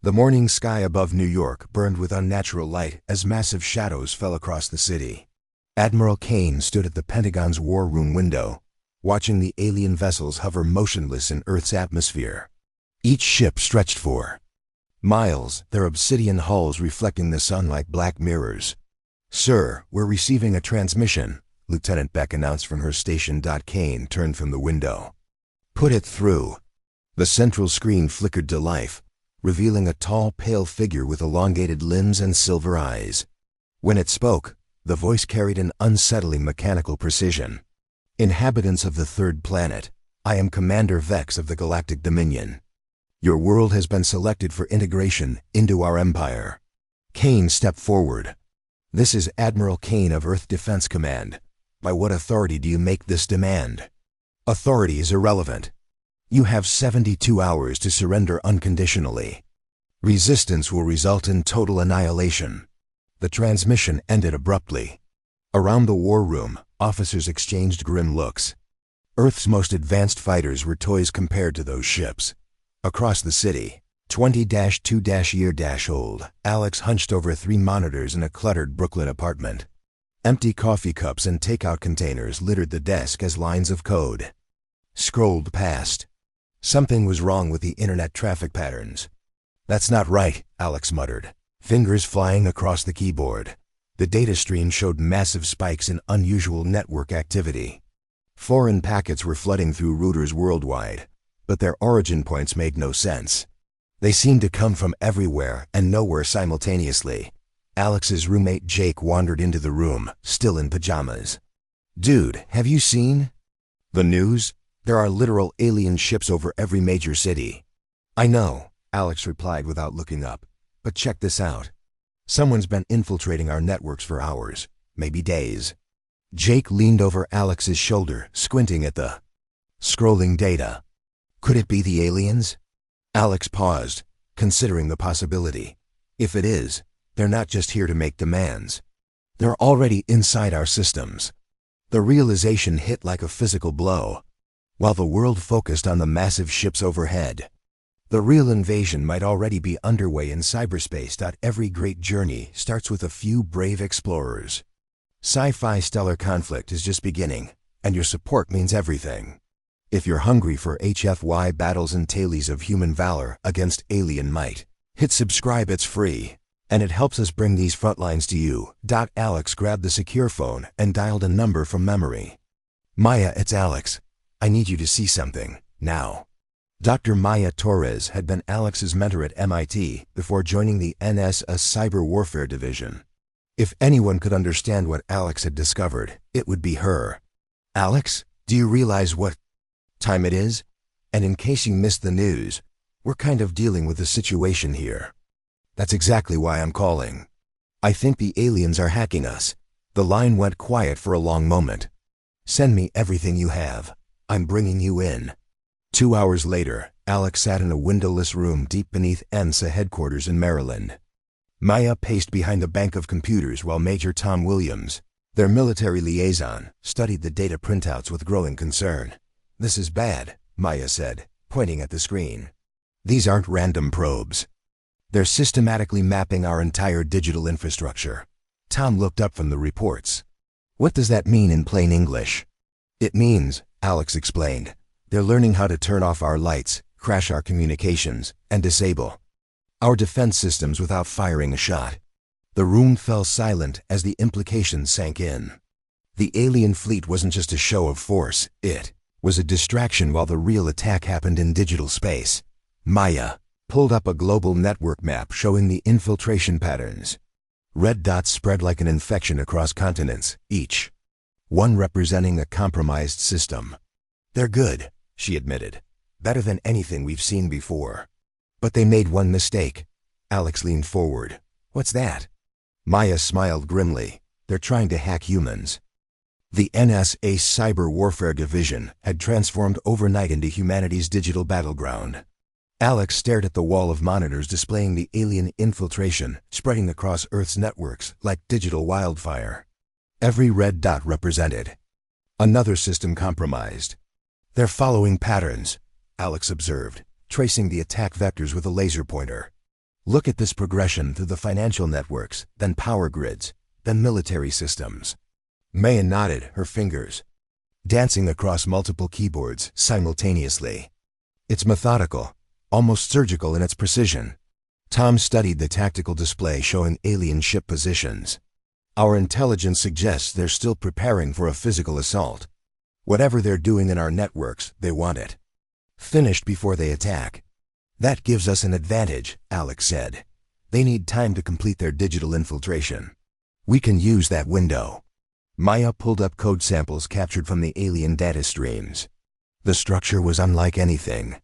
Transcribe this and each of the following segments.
The morning sky above New York burned with unnatural light as massive shadows fell across the city. Admiral Kane stood at the Pentagon's war room window, watching the alien vessels hover motionless in Earth's atmosphere. Each ship stretched for miles, their obsidian hulls reflecting the sun like black mirrors. "Sir, we're receiving a transmission," Lieutenant Beck announced from her station. Kane turned from the window. "Put it through." The central screen flickered to life, revealing a tall, pale figure with elongated limbs and silver eyes. When it spoke, the voice carried an unsettling mechanical precision. "Inhabitants of the third planet, I am Commander Vex of the Galactic Dominion. Your world has been selected for integration into our empire." Kane stepped forward. "This is Admiral Kane of Earth Defense Command. By what authority do you make this demand?" "Authority is irrelevant. You have 72 hours to surrender unconditionally. Resistance will result in total annihilation." The transmission ended abruptly. Around the war room, officers exchanged grim looks. Earth's most advanced fighters were toys compared to those ships. Across the city, 20-2-year-old, Alex hunched over 3 monitors in a cluttered Brooklyn apartment. Empty coffee cups and takeout containers littered the desk as lines of code scrolled past. Something was wrong with the internet traffic patterns. "That's not right," Alex muttered, fingers flying across the keyboard. The data stream showed massive spikes in unusual network activity. Foreign packets were flooding through routers worldwide, but their origin points made no sense. They seemed to come from everywhere and nowhere simultaneously. Alex's roommate Jake wandered into the room, still in pajamas. "Dude, have you seen the news? There are literal alien ships over every major city." "I know," Alex replied without looking up. "But check this out. Someone's been infiltrating our networks for hours, maybe days." Jake leaned over Alex's shoulder, squinting at the scrolling data. "Could it be the aliens?" Alex paused, considering the possibility. If it is, they're not just here to make demands. They're already inside our systems. The realization hit like a physical blow. While the world focused on the massive ships overhead, the real invasion might already be underway in cyberspace. Every great journey starts with a few brave explorers. Sci-fi stellar conflict is just beginning, and your support means everything. If you're hungry for HFY battles and tales of human valor against alien might, hit subscribe. It's free, and it helps us bring these frontlines to you. Alex grabbed the secure phone and dialed a number from memory. "Maya, it's Alex. I need you to see something, now." Dr. Maya Torres had been Alex's mentor at MIT before joining the NSA Cyber Warfare Division. If anyone could understand what Alex had discovered, it would be her. "Alex, do you realize what time it is? And in case you missed the news, we're kind of dealing with a situation here." "That's exactly why I'm calling. I think the aliens are hacking us." The line went quiet for a long moment. "Send me everything you have. I'm bringing you in." 2 hours later, Alex sat in a windowless room deep beneath NSA headquarters in Maryland. Maya paced behind a bank of computers while Major Tom Williams, their military liaison, studied the data printouts with growing concern. "This is bad," Maya said, pointing at the screen. "These aren't random probes. They're systematically mapping our entire digital infrastructure." Tom looked up from the reports. "What does that mean in plain English?" "It means," Alex explained, "they're learning how to turn off our lights, crash our communications, and disable our defense systems without firing a shot." The room fell silent as the implications sank in. The alien fleet wasn't just a show of force, it was a distraction while the real attack happened in digital space. Maya pulled up a global network map showing the infiltration patterns. Red dots spread like an infection across continents, each one representing a compromised system. "They're good," she admitted. "Better than anything we've seen before. But they made one mistake." Alex leaned forward. "What's that?" Maya smiled grimly. "They're trying to hack humans." The NSA Cyber Warfare Division had transformed overnight into humanity's digital battleground. Alex stared at the wall of monitors displaying the alien infiltration spreading across Earth's networks like digital wildfire. Every red dot represented another system compromised. "They're following patterns," Alex observed, tracing the attack vectors with a laser pointer. Look at this progression through the financial networks, then power grids, then military systems. Maya nodded, her fingers dancing across multiple keyboards simultaneously. It's methodical, almost surgical in its precision. Tom studied the tactical display showing alien ship positions. Our intelligence suggests they're still preparing for a physical assault. Whatever they're doing in our networks, they want it finished before they attack. That gives us an advantage, Alex said. They need time to complete their digital infiltration. We can use that window. Maya pulled up code samples captured from the alien data streams. The structure was unlike anything.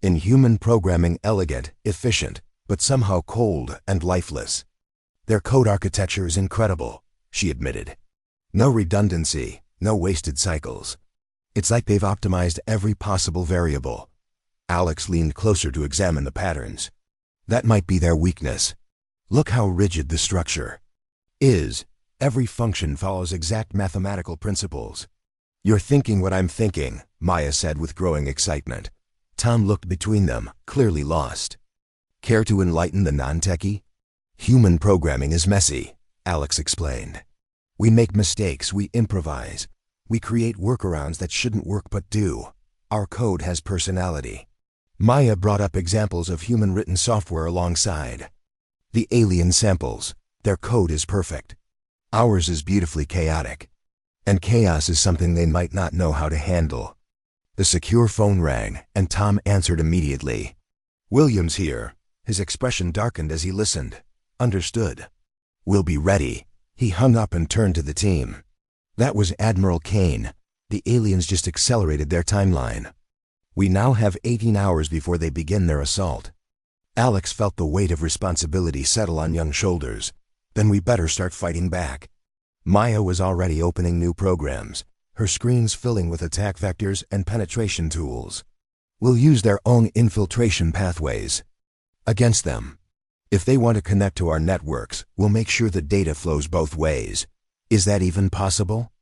In human programming, elegant, efficient, but somehow cold and lifeless. Their code architecture is incredible, she admitted. No redundancy, no wasted cycles. It's like they've optimized every possible variable. Alex leaned closer to examine the patterns. That might be their weakness. Look how rigid the structure is. Every function follows exact mathematical principles. You're thinking what I'm thinking, Maya said with growing excitement. Tom looked between them, clearly lost. Care to enlighten the non-techie? Human programming is messy, Alex explained. We make mistakes, we improvise. We create workarounds that shouldn't work but do. Our code has personality. Maya brought up examples of human-written software alongside. The alien samples. Their code is perfect. Ours is beautifully chaotic. And chaos is something they might not know how to handle. The secure phone rang, and Tom answered immediately. Williams here. His expression darkened as he listened. Understood. We'll be ready. He hung up and turned to the team. That was Admiral Kane. The aliens just accelerated their timeline. We now have 18 hours before they begin their assault. Alex felt the weight of responsibility settle on young shoulders. Then we better start fighting back. Maya was already opening new programs, her screens filling with attack vectors and penetration tools. We'll use their own infiltration pathways against them. If they want to connect to our networks, we'll make sure the data flows both ways. Is that even possible?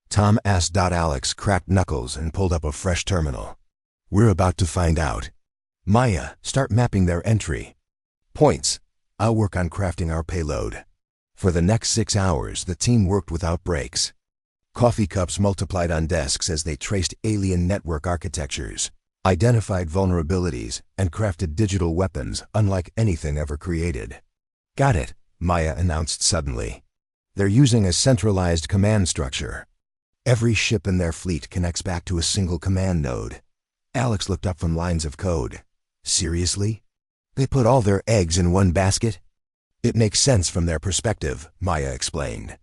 Tom asked. Alex cracked knuckles and pulled up a fresh terminal. We're about to find out. Maya, start mapping their entry points. I'll work on crafting our payload. For the next 6 hours, the team worked without breaks. Coffee cups multiplied on desks as they traced alien network architectures, identified vulnerabilities, and crafted digital weapons unlike anything ever created. Got it, Maya announced suddenly. They're using a centralized command structure. Every ship in their fleet connects back to a single command node. Alex looked up from lines of code. Seriously? They put all their eggs in one basket? It makes sense from their perspective, Maya explained.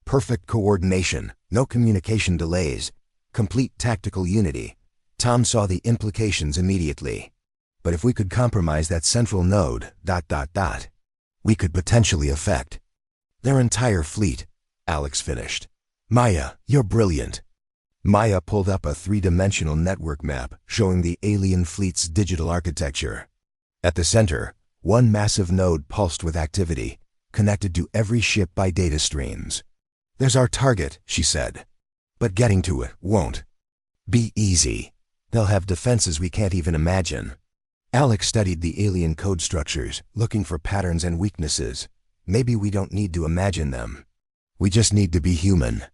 Perfect coordination, no communication delays, complete tactical unity. Tom saw the implications immediately. But if we could compromise that central node, we could potentially affect their entire fleet, Alex finished. Maya, you're brilliant. Maya pulled up a three-dimensional network map showing the alien fleet's digital architecture. At the center, one massive node pulsed with activity, connected to every ship by data streams. There's our target, she said. But getting to it won't be easy. They'll have defenses we can't even imagine. Alex studied the alien code structures, looking for patterns and weaknesses. Maybe we don't need to imagine them. We just need to be human.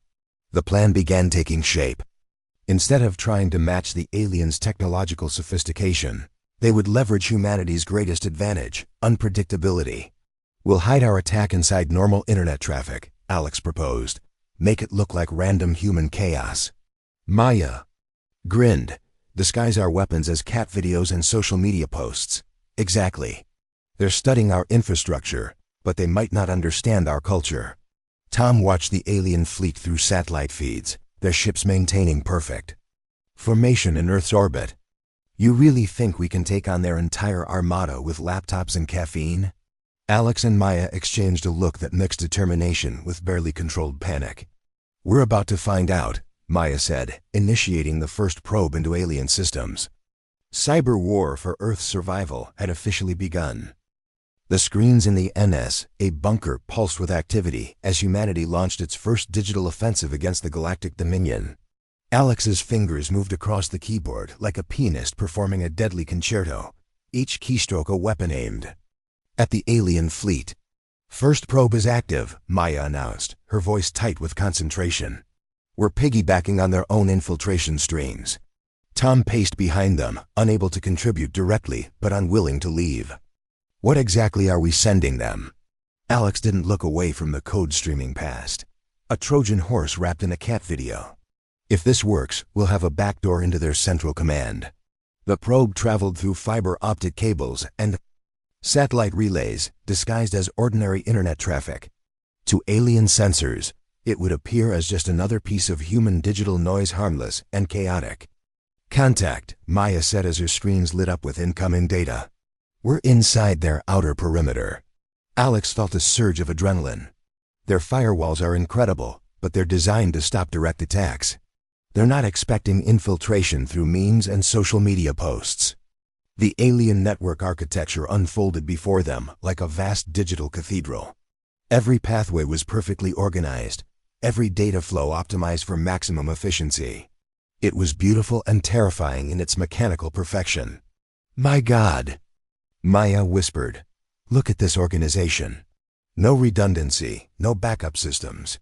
The plan began taking shape. Instead of trying to match the aliens' technological sophistication, they would leverage humanity's greatest advantage, unpredictability. We'll hide our attack inside normal internet traffic, Alex proposed. Make it look like random human chaos. Maya grinned. Disguise our weapons as cat videos and social media posts. Exactly. They're studying our infrastructure, but they might not understand our culture. Tom watched the alien fleet through satellite feeds, their ships maintaining perfect formation in Earth's orbit. You really think we can take on their entire armada with laptops and caffeine? Alex and Maya exchanged a look that mixed determination with barely controlled panic. We're about to find out, Maya said, initiating the first probe into alien systems. Cyber war for Earth's survival had officially begun. The screens in the NS, a bunker, pulsed with activity as humanity launched its first digital offensive against the Galactic Dominion. Alex's fingers moved across the keyboard like a pianist performing a deadly concerto, each keystroke a weapon aimed At the alien fleet. First probe is active, Maya announced, her voice tight with concentration. We're piggybacking on their own infiltration streams. Tom paced behind them, unable to contribute directly, but unwilling to leave. What exactly are we sending them? Alex didn't look away from the code streaming past. A Trojan horse wrapped in a cat video. If this works, we'll have a backdoor into their central command. The probe traveled through fiber optic cables and satellite relays, disguised as ordinary internet traffic. To alien sensors, it would appear as just another piece of human digital noise, harmless and chaotic. Contact, Maya said as her screens lit up with incoming data. We're inside their outer perimeter. Alex felt a surge of adrenaline. Their firewalls are incredible, but they're designed to stop direct attacks. They're not expecting infiltration through memes and social media posts. The alien network architecture unfolded before them like a vast digital cathedral. Every pathway was perfectly organized, every data flow optimized for maximum efficiency. It was beautiful and terrifying in its mechanical perfection. My God, Maya whispered. Look at this organization. No redundancy, no backup systems.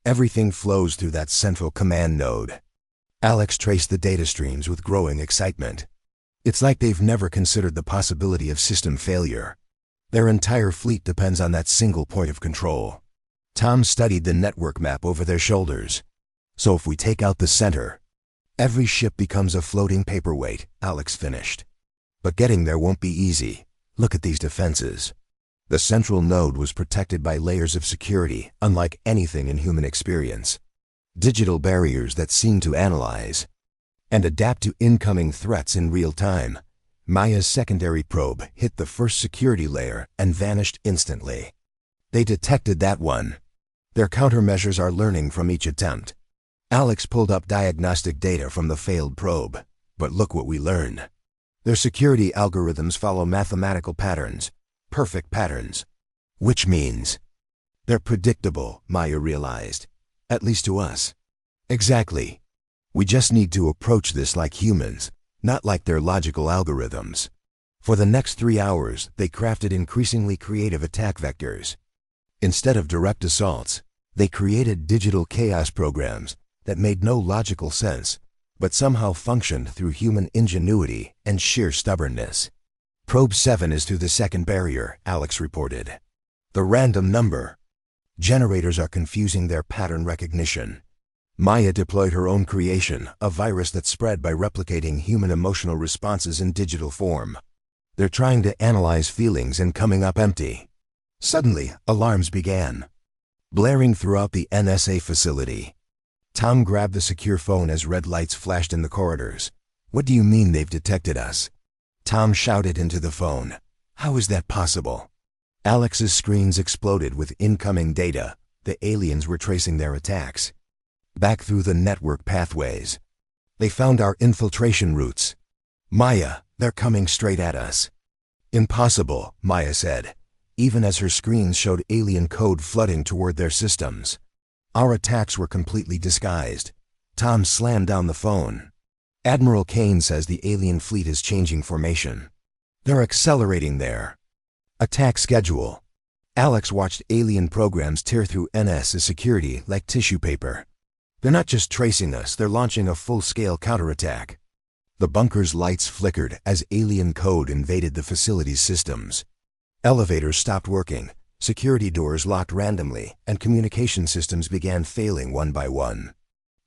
Everything flows through that central command node. Alex traced the data streams with growing excitement. It's like they've never considered the possibility of system failure. Their entire fleet depends on that single point of control. Tom studied the network map over their shoulders. So if we take out the center, every ship becomes a floating paperweight, Alex finished. But getting there won't be easy. Look at these defenses. The central node was protected by layers of security, unlike anything in human experience. Digital barriers that seem to analyze and adapt to incoming threats in real time. Maya's secondary probe hit the first security layer and vanished instantly. They detected that one. Their countermeasures are learning from each attempt. Alex pulled up diagnostic data from the failed probe. But look what we learned. Their security algorithms follow mathematical patterns, perfect patterns. Which means they're predictable, Maya realized. At least to us. Exactly. We just need to approach this like humans, not like their logical algorithms. For the next 3 hours, they crafted increasingly creative attack vectors. Instead of direct assaults, they created digital chaos programs that made no logical sense, but somehow functioned through human ingenuity and sheer stubbornness. Probe 7 is through the second barrier, Alex reported. The random number generators are confusing their pattern recognition. Maya deployed her own creation, a virus that spread by replicating human emotional responses in digital form. They're trying to analyze feelings and coming up empty. Suddenly, alarms began, blaring throughout the NSA facility. Tom grabbed the secure phone as red lights flashed in the corridors. What do you mean they've detected us? Tom shouted into the phone. How is that possible? Alex's screens exploded with incoming data. The aliens were tracing their attacks back through the network pathways. They found our infiltration routes. Maya, they're coming straight at us. Impossible, Maya said, even as her screens showed alien code flooding toward their systems. Our attacks were completely disguised. Tom slammed down the phone. Admiral Kane says the alien fleet is changing formation. They're accelerating their attack schedule. Alex watched alien programs tear through NS's security like tissue paper. They're not just tracing us, they're launching a full-scale counterattack. The bunker's lights flickered as alien code invaded the facility's systems. Elevators stopped working, security doors locked randomly, and communication systems began failing one by one.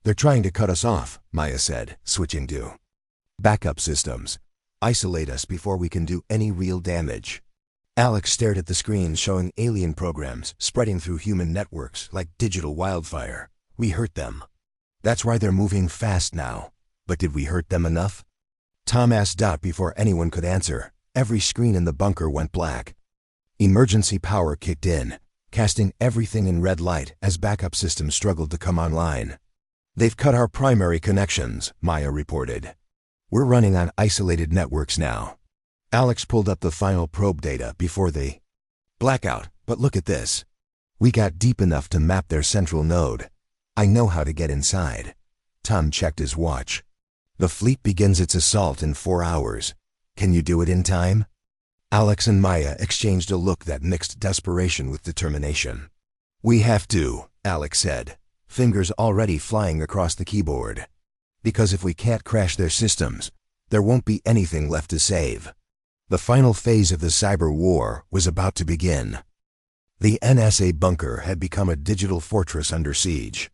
They're trying to cut us off, Maya said, switching to backup systems. Isolate us before we can do any real damage. Alex stared at the screens showing alien programs spreading through human networks like digital wildfire. We hurt them. That's why they're moving fast now. But did we hurt them enough? Tom asked Dot before anyone could answer. Every screen in the bunker went black. Emergency power kicked in, casting everything in red light as backup systems struggled to come online. They've cut our primary connections, Maya reported. We're running on isolated networks now. Alex pulled up the final probe data before the blackout, but look at this. We got deep enough to map their central node. I know how to get inside. Tom checked his watch. The fleet begins its assault in 4 hours. Can you do it in time? Alex and Maya exchanged a look that mixed desperation with determination. "We have to," Alex said, fingers already flying across the keyboard. "Because if we can't crash their systems, there won't be anything left to save." The final phase of the cyber war was about to begin. The NSA bunker had become a digital fortress under siege.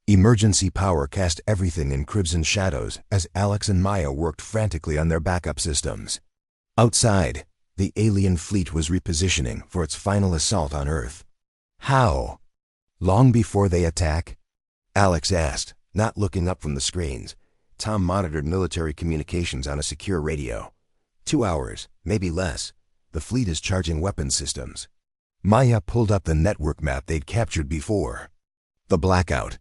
Emergency power cast everything in crimson shadows as Alex and Maya worked frantically on their backup systems. Outside, the alien fleet was repositioning for its final assault on Earth. "How? Long before they attack?" Alex asked, not looking up from the screens. Tom monitored military communications on a secure radio. 2 hours, maybe less. The fleet is charging weapon systems." Maya pulled up the network map they'd captured before. "The blackout.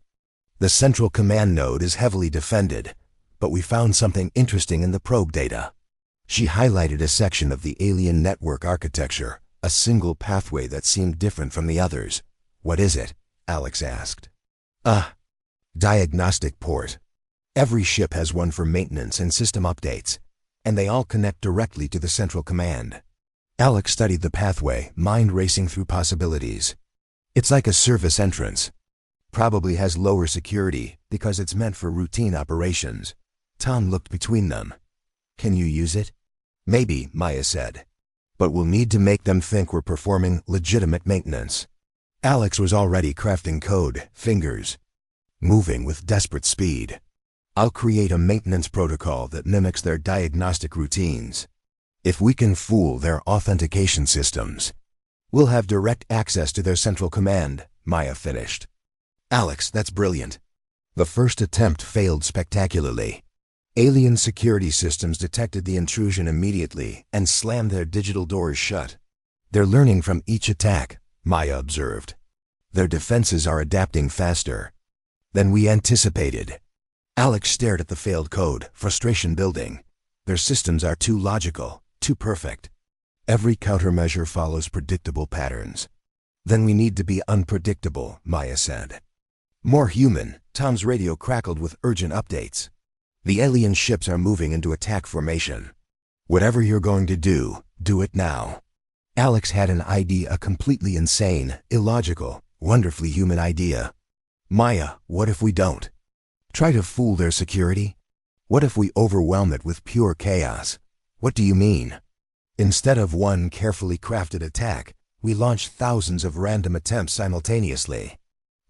The central command node is heavily defended, but we found something interesting in the probe data." She highlighted a section of the alien network architecture, a single pathway that seemed different from the others. "What is it?" Alex asked. Diagnostic port. Every ship has one for maintenance and system updates, and they all connect directly to the central command." Alex studied the pathway, mind racing through possibilities. "It's like a service entrance. Probably has lower security because it's meant for routine operations." Tom looked between them. "Can you use it?" "Maybe," Maya said. "But we'll need to make them think we're performing legitimate maintenance." Alex was already crafting code, fingers moving with desperate speed. "I'll create a maintenance protocol that mimics their diagnostic routines. If we can fool their authentication systems, we'll have direct access to their central command," Maya finished. "Alex, that's brilliant." The first attempt failed spectacularly. Alien security systems detected the intrusion immediately and slammed their digital doors shut. "They're learning from each attack," Maya observed. "Their defenses are adapting faster than we anticipated." Alex stared at the failed code, frustration building. Their systems are too logical, too perfect. Every countermeasure follows predictable patterns. "Then we need to be unpredictable," Maya said. "More human." Tom's radio crackled with urgent updates. "The alien ships are moving into attack formation. Whatever you're going to do, do it now." Alex had an idea, a completely insane, illogical, wonderfully human idea. "Maya, what if we don't try to fool their security? What if we overwhelm it with pure chaos?" "What do you mean?" "Instead of one carefully crafted attack, we launch thousands of random attempts simultaneously.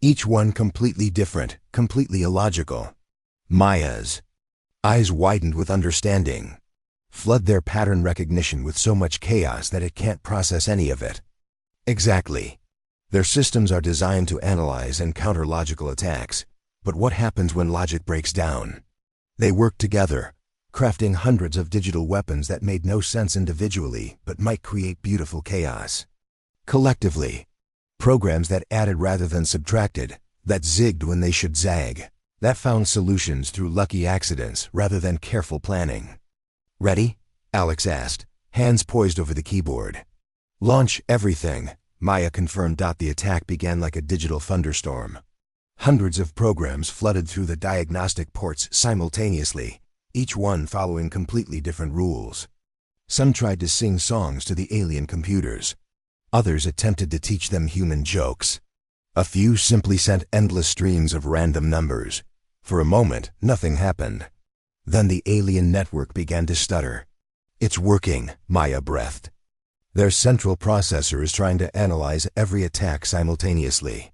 Each one completely different, completely illogical." Maya's eyes widened with understanding. "Flood their pattern recognition with so much chaos that it can't process any of it." "Exactly. Their systems are designed to analyze and counter logical attacks. But what happens when logic breaks down?" They worked together, crafting hundreds of digital weapons that made no sense individually but might create beautiful chaos collectively. Programs that added rather than subtracted, that zigged when they should zag, that found solutions through lucky accidents rather than careful planning. "Ready?" Alex asked, hands poised over the keyboard. "Launch everything," Maya confirmed. The attack began like a digital thunderstorm. Hundreds of programs flooded through the diagnostic ports simultaneously, each one following completely different rules. Some tried to sing songs to the alien computers. Others attempted to teach them human jokes. A few simply sent endless streams of random numbers. For a moment, nothing happened. Then the alien network began to stutter. "It's working," Maya breathed. "Their central processor is trying to analyze every attack simultaneously."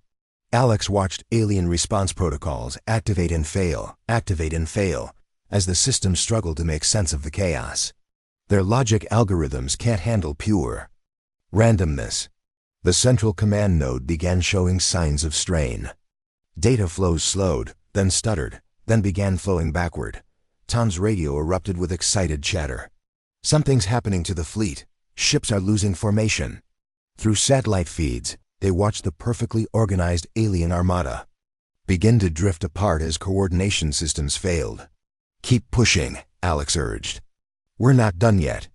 Alex watched alien response protocols activate and fail, as the system struggled to make sense of the chaos. Their logic algorithms can't handle pure randomness. The central command node began showing signs of strain. Data flows slowed, then stuttered, then began flowing backward. Tom's radio erupted with excited chatter. "Something's happening to the fleet. Ships are losing formation." Through satellite feeds, they watched the perfectly organized alien armada begin to drift apart as coordination systems failed. "Keep pushing," Alex urged. "We're not done yet."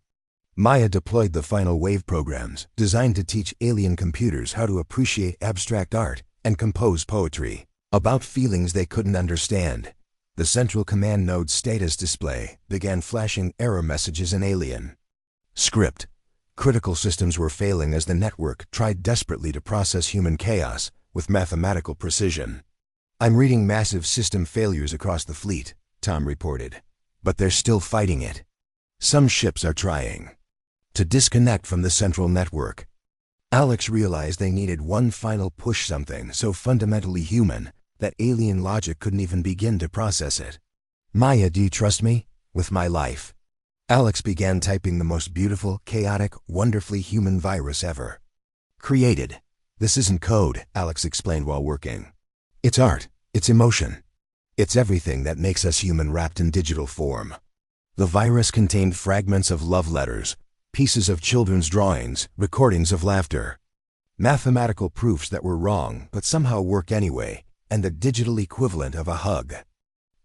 Maya deployed the final wave programs, designed to teach alien computers how to appreciate abstract art and compose poetry about feelings they couldn't understand. The central command node's status display began flashing error messages in alien script. Critical systems were failing as the network tried desperately to process human chaos with mathematical precision. "I'm reading massive system failures across the fleet," Tom reported. "But they're still fighting it. Some ships are trying to disconnect from the central network." Alex realized they needed one final push, something so fundamentally human that alien logic couldn't even begin to process it. "Maya, do you trust me? With my life?" Alex began typing the most beautiful, chaotic, wonderfully human virus ever created. "This isn't code," Alex explained while working. "It's art. It's emotion. It's everything that makes us human wrapped in digital form." The virus contained fragments of love letters, pieces of children's drawings, recordings of laughter, mathematical proofs that were wrong but somehow work anyway, and the digital equivalent of a hug.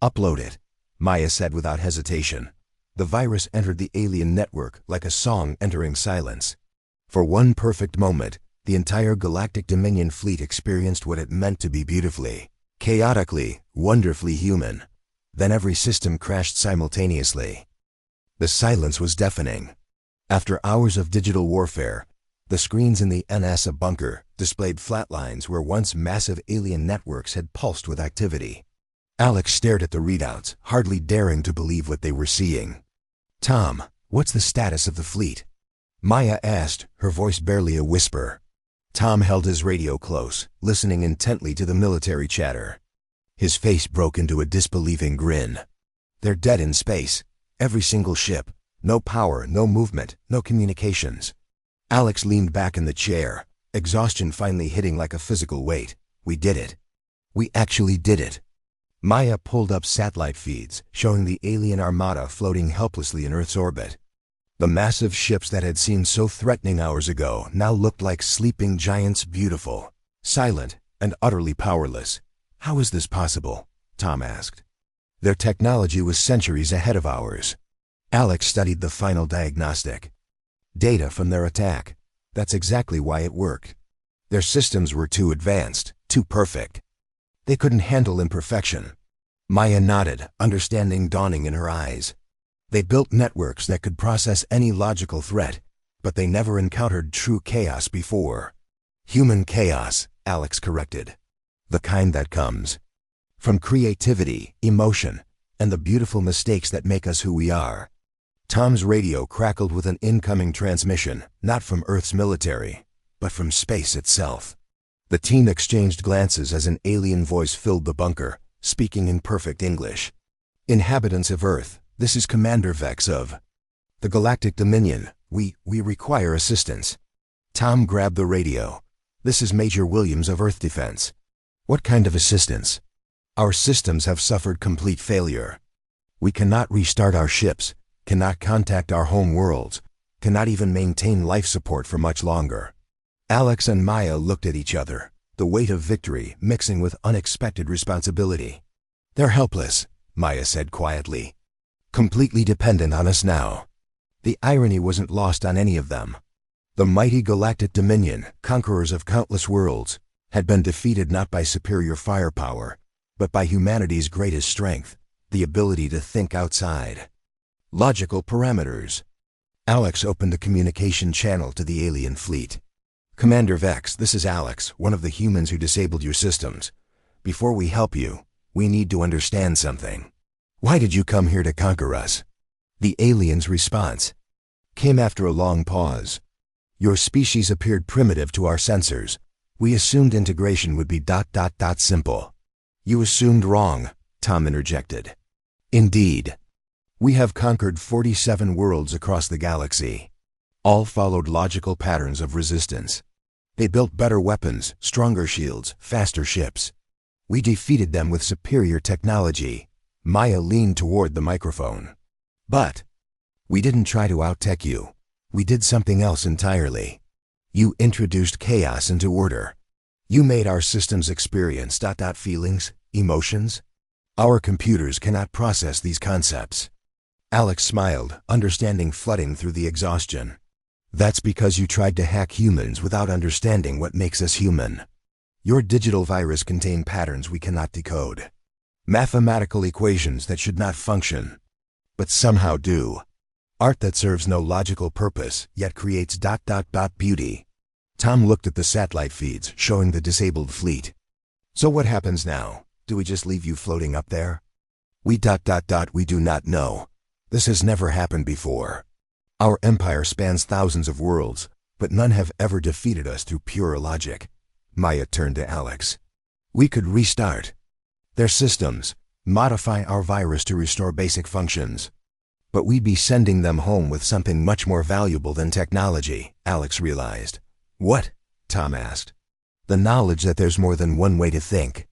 "Upload it," Maya said without hesitation. The virus entered the alien network like a song entering silence. For one perfect moment, the entire Galactic Dominion fleet experienced what it meant to be beautifully, chaotically, wonderfully human. Then every system crashed simultaneously. The silence was deafening. After hours of digital warfare, the screens in the NASA bunker displayed flat lines where once massive alien networks had pulsed with activity. Alex stared at the readouts, hardly daring to believe what they were seeing. "Tom, what's the status of the fleet?" Maya asked, her voice barely a whisper. Tom held his radio close, listening intently to the military chatter. His face broke into a disbelieving grin. "They're dead in space. Every single ship. No power, no movement, no communications." Alex leaned back in the chair, exhaustion finally hitting like a physical weight. "We did it. We actually did it." Maya pulled up satellite feeds, showing the alien armada floating helplessly in Earth's orbit. The massive ships that had seemed so threatening hours ago now looked like sleeping giants, beautiful, silent, and utterly powerless. "How is this possible?" Tom asked. "Their technology was centuries ahead of ours." Alex studied the final diagnostic data from their attack. That's exactly why it worked. Their systems were too advanced, too perfect. They couldn't handle imperfection. Maya nodded, understanding dawning in her eyes. They built networks that could process any logical threat, but they never encountered true chaos before. "Human chaos," Alex corrected. "The kind that comes from creativity, emotion, and the beautiful mistakes that make us who we are." Tom's radio crackled with an incoming transmission, not from Earth's military, but from space itself. The team exchanged glances as an alien voice filled the bunker, speaking in perfect English. "Inhabitants of Earth, this is Commander Vex of the Galactic Dominion. We require assistance." Tom grabbed the radio. "This is Major Williams of Earth Defense." "What kind of assistance?" "Our systems have suffered complete failure. We cannot restart our ships, cannot contact our home worlds, cannot even maintain life support for much longer." Alex and Maya looked at each other, the weight of victory mixing with unexpected responsibility. "They're helpless," Maya said quietly. "Completely dependent on us now." The irony wasn't lost on any of them. The mighty Galactic Dominion, conquerors of countless worlds, had been defeated not by superior firepower, but by humanity's greatest strength, the ability to think outside logical parameters. Alex opened a communication channel to the alien fleet. "Commander Vex, this is Alex, one of the humans who disabled your systems. Before we help you, we need to understand something. Why did you come here to conquer us?" The alien's response came after a long pause. "Your species appeared primitive to our sensors. We assumed integration would be ... simple." "You assumed wrong," Tom interjected. "Indeed. We have conquered 47 worlds across the galaxy. All followed logical patterns of resistance. They built better weapons, stronger shields, faster ships. We defeated them with superior technology." Maya leaned toward the microphone. "But we didn't try to out-tech you. We did something else entirely. You introduced chaos into order. You made our systems experience ... feelings, emotions. Our computers cannot process these concepts." Alex smiled, understanding flooding through the exhaustion. "That's because you tried to hack humans without understanding what makes us human. Your digital virus contained patterns we cannot decode. Mathematical equations that should not function, but somehow do. Art that serves no logical purpose, yet creates ... beauty. Tom looked at the satellite feeds showing the disabled fleet. So what happens now? Do we just leave you floating up there? We ... we do not know. This has never happened before. Our empire spans thousands of worlds, but none have ever defeated us through pure logic. Maya turned to Alex. We could restart their systems, modify our virus to restore basic functions. But we'd be sending them home with something much more valuable than technology, Alex realized. What? Tom asked. The knowledge that there's more than one way to think.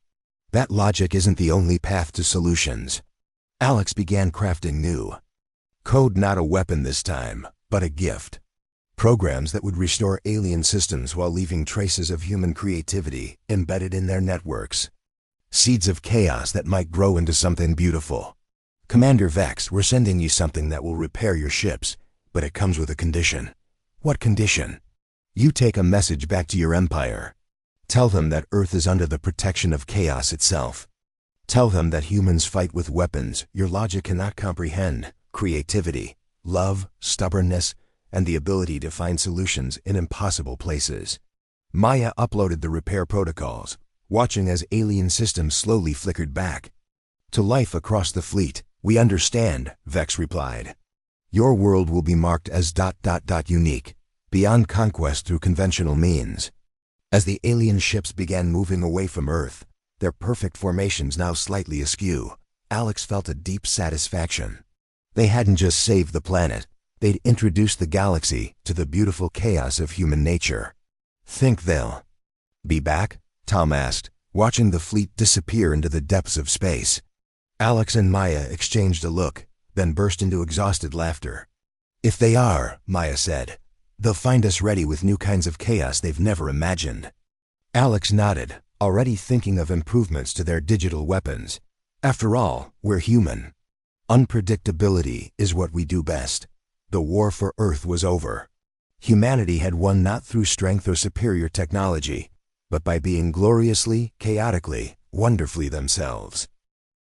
That logic isn't the only path to solutions. Alex began crafting new code, not a weapon this time, but a gift. Programs that would restore alien systems while leaving traces of human creativity embedded in their networks. Seeds of chaos that might grow into something beautiful. Commander Vex, we're sending you something that will repair your ships, but it comes with a condition. What condition? You take a message back to your empire. Tell them that Earth is under the protection of chaos itself. Tell them that humans fight with weapons your logic cannot comprehend. Creativity, love, stubbornness, and the ability to find solutions in impossible places. Maya uploaded the repair protocols, watching as alien systems slowly flickered back to life across the fleet. We understand, Vex replied. Your world will be marked as ... unique, beyond conquest through conventional means. As the alien ships began moving away from Earth, their perfect formations now slightly askew, Alex felt a deep satisfaction. They hadn't just saved the planet, they'd introduced the galaxy to the beautiful chaos of human nature. Think they'll be back? Tom asked, watching the fleet disappear into the depths of space. Alex and Maya exchanged a look, then burst into exhausted laughter. If they are, Maya said, they'll find us ready with new kinds of chaos they've never imagined. Alex nodded, already thinking of improvements to their digital weapons. After all, we're human. Unpredictability is what we do best. The war for Earth was over. Humanity had won not through strength or superior technology, but by being gloriously, chaotically, wonderfully themselves.